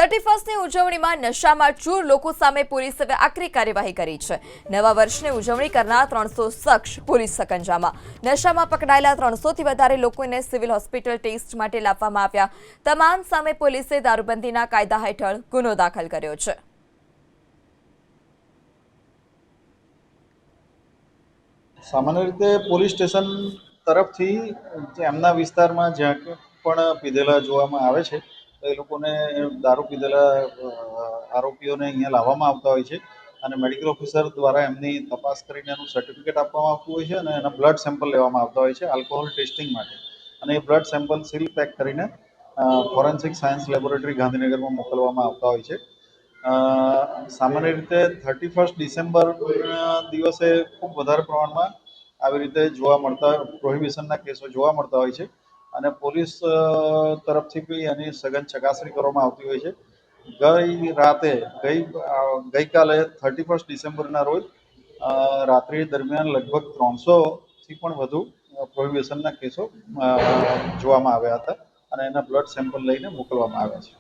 31ની ઉજવણીમાં નશામાં ચૂર લોકો સામે પોલીસે આકરી કાર્યવાહી કરી છે। નવા વર્ષની ઉજવણી કરનાર 300 શખ્સ પોલીસ સકંજામાં। નશામાં પકડાયેલા 300થી વધારે લોકોને સિવિલ હોસ્પિટલ ટેસ્ટ માટે લાવવામાં આવ્યા। તમામ સામે પોલીસે દારૂબંધીના કાયદા હેઠળ ગુનો દાખલ કર્યો છે। સામાન્ય રીતે પોલીસ સ્ટેશન તરફથી એમના વિસ્તારમાં જ્યાં પણ પીધેલા જોવામાં આવે છે તો એ લોકોને દારૂ પીધેલા આરોપીઓને અહીંયા લાવવામાં આવતા હોય છે અને મેડિકલ ઓફિસર દ્વારા એમની તપાસ કરીને એનું સર્ટિફિકેટ આપવામાં આવતું હોય છે અને એના બ્લડ સેમ્પલ લેવામાં આવતા હોય છે આલ્કોહોલ ટેસ્ટિંગ માટે। અને એ બ્લડ સેમ્પલ સીલ પેક કરીને ફોરેન્સિક સાયન્સ લેબોરેટરી ગાંધીનગરમાં મોકલવામાં આવતા હોય છે। સામાન્ય રીતે 31 ડિસેમ્બર દિવસે ખૂબ વધારે પ્રમાણમાં આવી રીતે જોવા મળતા પ્રોહિબિશનના કેસો જોવા મળતા હોય છે અને પોલીસ તરફથી બી એની સઘન ચકાસણી કરવામાં આવતી હોય છે। ગઈકાલે 31 ડિસેમ્બરના રોજ રાત્રિ દરમિયાન લગભગ 300થી પણ વધુ પ્રોહિબિશનના કેસો જોવામાં આવ્યા હતા અને એના બ્લડ સેમ્પલ લઈને મોકલવામાં આવ્યા છે।